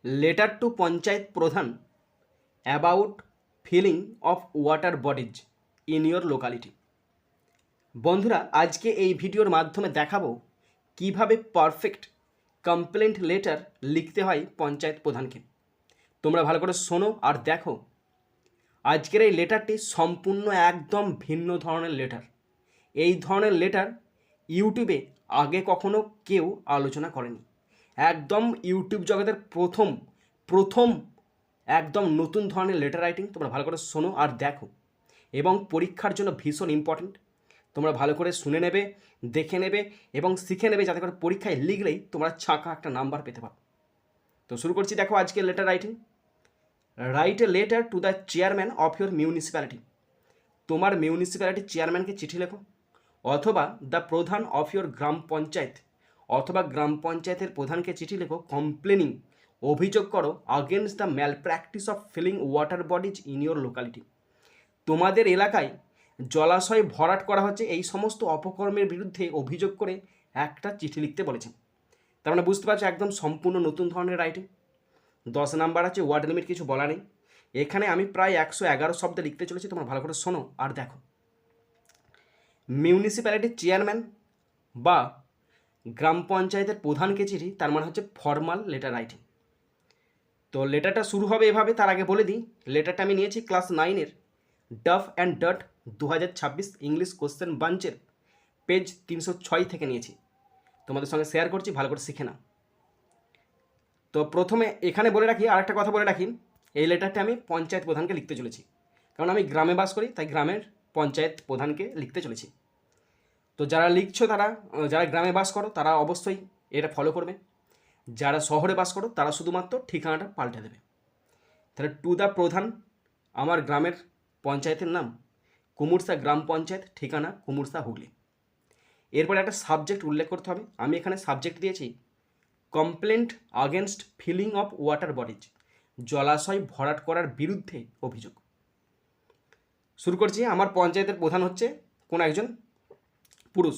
Letter to panchayat pradhan about filling of water bodies in your locality. বন্ধুরা, আজকে এই ভিডিওর মাধ্যমে দেখাবো কিভাবে পারফেক্ট কমপ্লেন্ট লেটার লিখতে হয় পঞ্চায়েত প্রধানকে। তোমরা ভালো করে শোনো আর দেখো। আজকের এই লেটারটি সম্পূর্ণ একদম ভিন্ন ধরনের লেটার। এই ধরনের লেটার ইউটিউবে আগে কখনো কেউ আলোচনা করেনি। একদম ইউটিউব জগতের প্রথম একদম নতুন ধরনের লেটার রাইটিং। তোমরা ভালো করে শোনো আর দেখো, এবং পরীক্ষার জন্য ভীষণ ইম্পর্টেন্ট। তোমরা ভালো করে শুনে নেবে, দেখে নেবে এবং শিখে নেবে, যাতে করে পরীক্ষায় লিখলেই তোমরা ছাঁকা একটা নাম্বার পেতে পারো। তো শুরু করছি, দেখো আজকের letter writing. Write a letter to the chairman of your municipality. তোমার মিউনিসিপ্যালিটির চেয়ারম্যানকে চিঠি লেখো, অথবা দ্য প্রধান অফ ইউর গ্রাম পঞ্চায়েত, অথবা গ্রাম পঞ্চায়েতের প্রধানকে চিঠি লেখো কমপ্লেনিং, অভিযোগ করো against the malpractice of filling water bodies in your locality. তোমাদের এলাকায় জলাশয় ভরাট করা হচ্ছে, এই সমস্ত অপকর্মের বিরুদ্ধে অভিযোগ করে একটা চিঠি লিখতে বলেছেন। তার মানে বুঝতে পারছো, একদম সম্পূর্ণ নতুন ধরনের রাইটিং। 10 নাম্বার আছে, ওয়ার্ড লিমিট কিছু বলা নেই। এখানে আমি প্রায় 111 শব্দে লিখতে চলেছি, তোমরা ভালো করে শোনো আর দেখো। মিউনিসিপ্যালিটির চেয়ারম্যান বা গ্রাম পঞ্চায়েতের প্রধানকে চিঠি, তার মানে হচ্ছে ফর্মাল লেটার রাইটিং। তো লেটারটা শুরু হবে এভাবে। তার আগে বলে দিই, লেটারটা আমি নিয়েছি ক্লাস 9-এর ডাফ অ্যান্ড ডাট 2026 ইংলিশ কোশ্চেন বাঞ্চের পেজ 306 থেকে নিয়েছি। তোমাদের সঙ্গে শেয়ার করছি, ভালো করে শিখে নাও। তো প্রথমে এখানে বলে রাখি, আরেকটা কথা বলে রাখি, এই লেটারটা আমি পঞ্চায়েত প্রধানকে লিখতে চলেছি, কারণ আমি গ্রামে বাস করি, তাই গ্রামের পঞ্চায়েত প্রধানকে লিখতে চলেছি। তো যারা লিখছো তারা, যারা গ্রামে বাস করো তারা অবশ্যই এটা ফলো করবে। যারা শহরে বাস করো তারা শুধুমাত্র ঠিকানাটা পাল্টে দেবে। তাহলে টু দ্য প্রধান, আমার গ্রামের পঞ্চায়েতের নাম কুমুরসা গ্রাম পঞ্চায়েত, ঠিকানা কুমুরসা, হুগলি। এরপরে একটা সাবজেক্ট উল্লেখ করতে হবে। আমি এখানে সাবজেক্ট দিয়েছি complaint against filling of water bodies, জলাশয় ভরাট করার বিরুদ্ধে অভিযোগ। শুরু করছি। আমার পঞ্চায়েতের প্রধান হচ্ছে কোন একজন পুরুষ,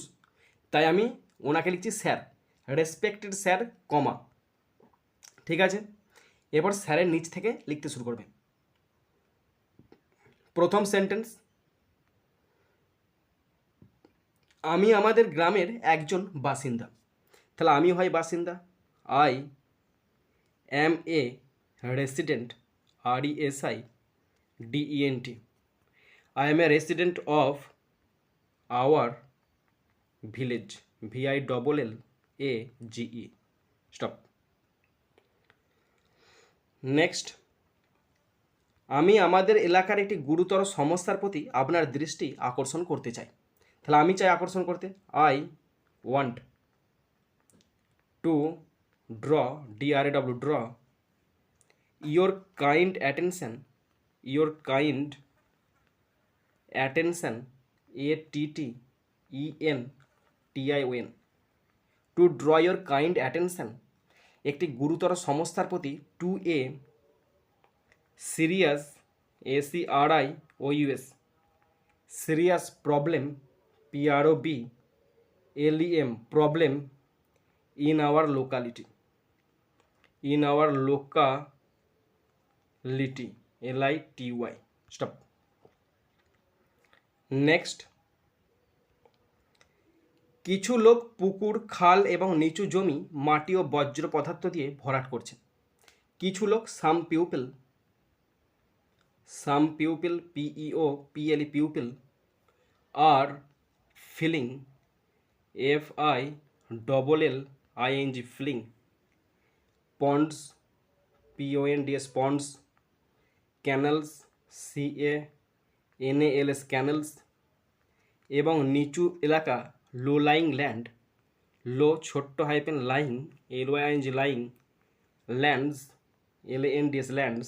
তাই আমি ওনাকে লিখছি স্যার, রেসপেক্টেড স্যার, কমা। ঠিক আছে, এরপর স্যারের নিচ থেকে লিখতে শুরু করবে। প্রথম সেন্টেন্স, আমি আমাদের গ্রামের একজন বাসিন্দা। তাহলে আমি হয় বাসিন্দা, I am A resident, RESIDENT, I am a resident of our village, VILLAGE. Stop. Next, আমি আমাদের এলাকার একটি গুরুতর সমস্যার প্রতি আপনার দৃষ্টি আকর্ষণ করতে চাই। তাহলে আমি চাই আকর্ষণ করতে, I want to draw, DRAW, draw your kind attention, ATTENTION, to draw your kind attention, একটি গুরুতর সমস্যার প্রতি, to a serious, SERIOUS, serious problem, PROBLEM, problem, in our locality, LITY। Stop. Next, কিছু লোক পুকুর, খাল এবং নিচু জমি মাটি ও বজ্র পদার্থ দিয়ে ভরাট করছে। কিছু লোক, সাম pupil, PEOPLE, are feeling, FILLING, feeling, ponds, PONDS, ponds, canals, CANALS, canals, এবং নিচু এলাকা, লো লাইং ল্যান্ড, লো ছোট্ট hyphen lying, LYING, lying, lands, LANDS, lands,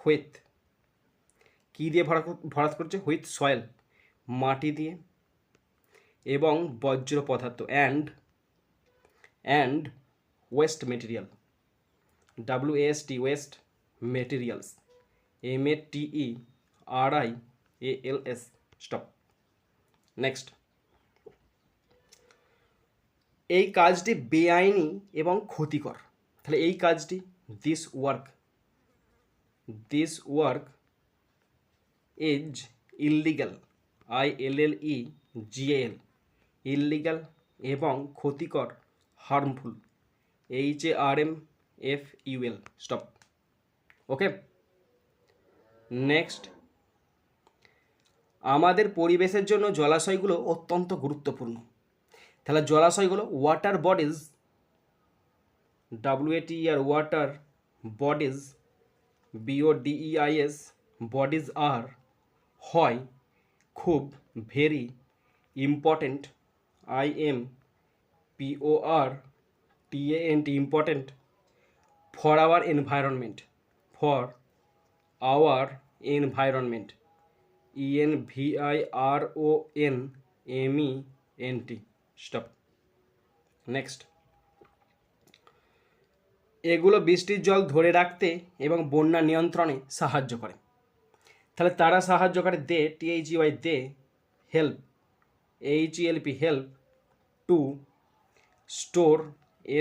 with, কী দিয়ে ভরাট করছে, হুইথ সয়েল, মাটি দিয়ে, এবং বজ্র পদার্থ, and waste material, WAST, waste materials, MATERIALS। Stop. Next, এই কাজটি বেআইনি এবং ক্ষতিকর। তাহলে এই কাজটি this work is illegal, ILLEGAL, illegal এবং ক্ষতিকর, harmful, HARMFUL। Stop. Okay, next, আমাদের পরিবেশের জন্য জলাশয়গুলো অত্যন্ত গুরুত্বপূর্ণ। তাহলে জলাশয়গুলো water bodies, WATER, water bodies, BODEIS, bodies আর, হয়, খুব, very, important, IMPORTANT, important, for our environment, ENVIRONMENT। Stop. Next, এগুলো বৃষ্টির জল ধরে রাখতে এবং বন্যা নিয়ন্ত্রণে সাহায্য করে। তাহলে তারা সাহায্য করে, they, THEY, they, help, HELP, help, to store,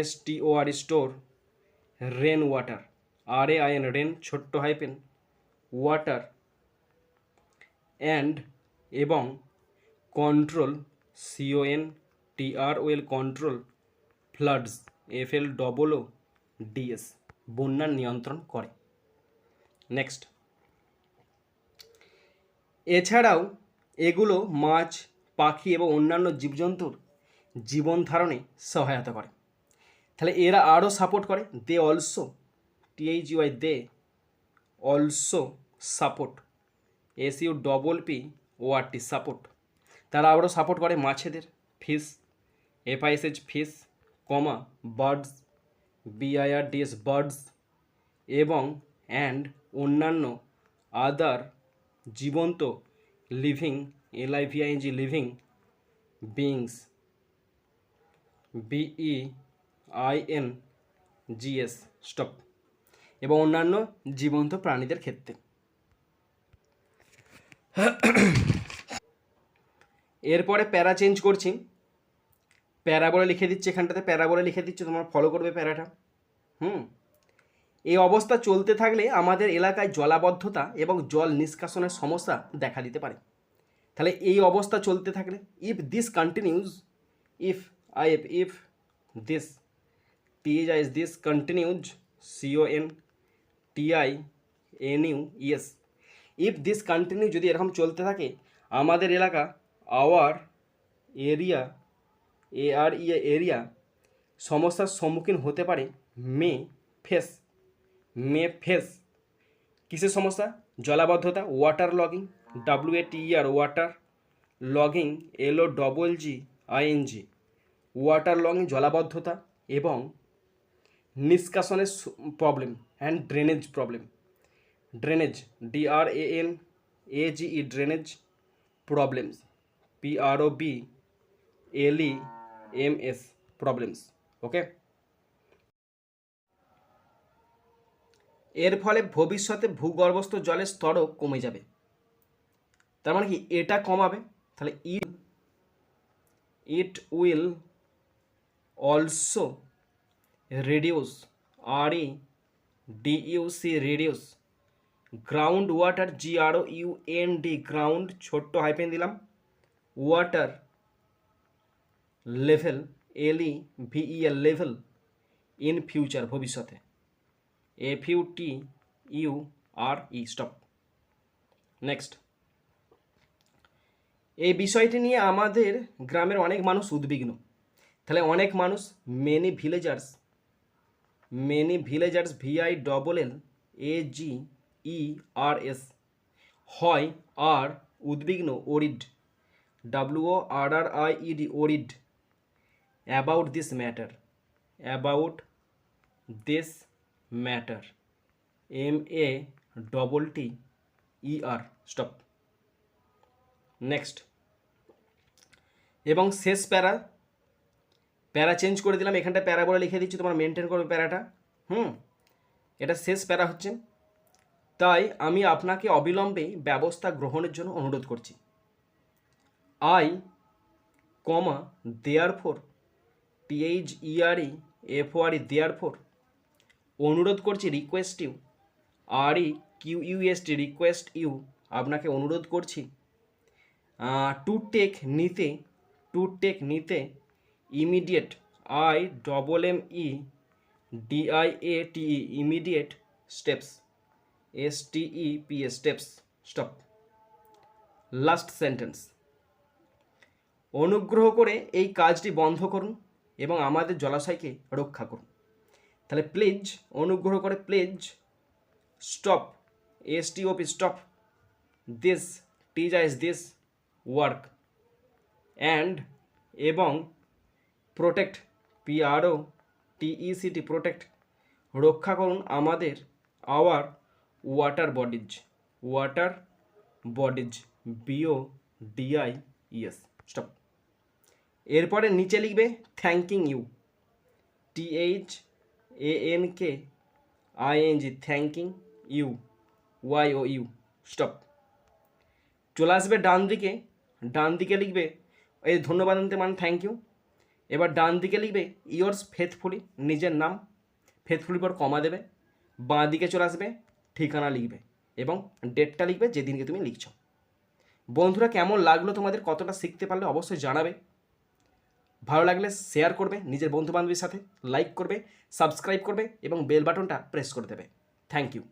STOR, store, rain water, RAIN, rain, ছোট্ট হাইপেন, ওয়াটার, অ্যান্ড, এবং, control, CONTROL, control, floods, FLOODS, বন্যার নিয়ন্ত্রণ করে। নেক্সট, এছাড়াও এগুলো মাছ, পাখি এবং অন্যান্য জীবজন্তুর জীবন ধারণে সহায়তা করে। তাহলে এরা আরও সাপোর্ট করে, they also, THEY, they also support, SUPPORT, support, তারা আরও সাপোর্ট করে মাছেদের, ফিশ, FISH, ফিশ, কমা, বার্ডস, BIRDS, বার্ডস, এবং অ্যান্ড, অন্যান্য, আদার, জীবন্ত, living, LIVING, living beings, BEINGS, stop, এবং অন্যান্য জীবন্ত প্রাণীদের ক্ষেত্রে। এরপরে প্যারা চেঞ্জ করছি, প্যারা বলে লিখে দিচ্ছি, এখানটাতে প্যারা বলে লিখে দিচ্ছি, তোমরা ফলো করবে প্যারাটা। এই অবস্থা চলতে থাকলে আমাদের এলাকায় জলাবদ্ধতা এবং জল নিষ্কাশনের সমস্যা দেখা দিতে পারে। তাহলে এই অবস্থা চলতে থাকলে, if this continues, if this, THIS, this continues, CONTINUES, if this continue, যদি এরকম চলতে থাকে, আমাদের এলাকা, আওয়ার এরিয়া, এরিয়া সমস্যার সম্মুখীন হতে পারে, মে ফেস, কিসের সমস্যা? জলাবদ্ধতা, water logging, WATER, water logging, LOGGING, water logging, জলাবদ্ধতা এবং নিষ্কাশনের problem, and drainage problem, drainage, DRANAGE, drainage problems, PROBLEMS, problems. Okay, এর ফলে ভবিষ্যতে ভূগর্ভস্থ জলের স্তরও কমে যাবে। তার মানে কি, এটা কমাবে, তাহলে it will also reduce, REDUC, reduce ground water, GROUND, ground, ছোট্ট হাইপেন দিলাম, water level, LEVEL, level, in future, ভবিষ্যতে, FUTURE, স্টপ। নেক্সট, এই বিষয়টি নিয়ে আমাদের গ্রামের অনেক মানুষ উদ্বিগ্ন। তাহলে অনেক মানুষ, মেনি ভিলেজার্স, VILLAGERS, হয়, আর, উদ্বিগ্ন, worried, WORRIED, worried, about this matter, MATTER, stop. Next, এবং শেষ প্যারা চেঞ্জ করে দিলাম, এখানটা প্যারা বলে লিখে দিচ্ছি, তোমরা মেনটেন করবে প্যারাটা। এটা শেষ প্যারা হচ্ছে, তাই আমি আপনাকে অবিলম্বে ব্যবস্থা গ্রহণের জন্য অনুরোধ করছি। দেয়ারফোর, THEREFORE, দেয়ারফোর অনুরোধ করছি, request you, REQUEST, request you, আপনাকে অনুরোধ করছি টু টেক নিতে immediate, IMMEDIATE, immediate steps, STEPS, steps, stop. Last sentence, অনুগ্রহ করে এই কাজটি বন্ধ করুন এবং আমাদের জলাশয়কে রক্ষা করুন। তাহলে প্লিজ, অনুগ্রহ করে please, stop, STOP, stop, this, this work, and, এবং, প্রোটেক্ট, PROTECT, প্রোটেক্ট, রক্ষা করুন আমাদের, our water bodies, BODIES, stop. এরপরে নিচে লিখবে thanking you, THANKING, thanking you, YOU, stop. চলে আসবে ডান দিকে লিখবে, এই ধন্যবাদ আনতে মানে থ্যাংক ইউ। এবার ডান দিকে লিখবে ইয়োর্স ফেথফুলি, নিজের নাম, ফেথফুলির পর কমা দেবে, বাঁ দিকে চলে আসবে, ঠিকানা লিখবে এবং ডেটটা লিখবে যেদিনকে তুমি লিখছো। বন্ধুরা, কেমন লাগলো তোমাদের, কতটা শিখতে পারলে অবশ্যই জানাবে। ভালো লাগলে শেয়ার করবে নিজের বন্ধু বান্ধবীর সাথে, লাইক করবে, সাবস্ক্রাইব করবে এবং বেল বাটনটা প্রেস করে দেবে। Thank you.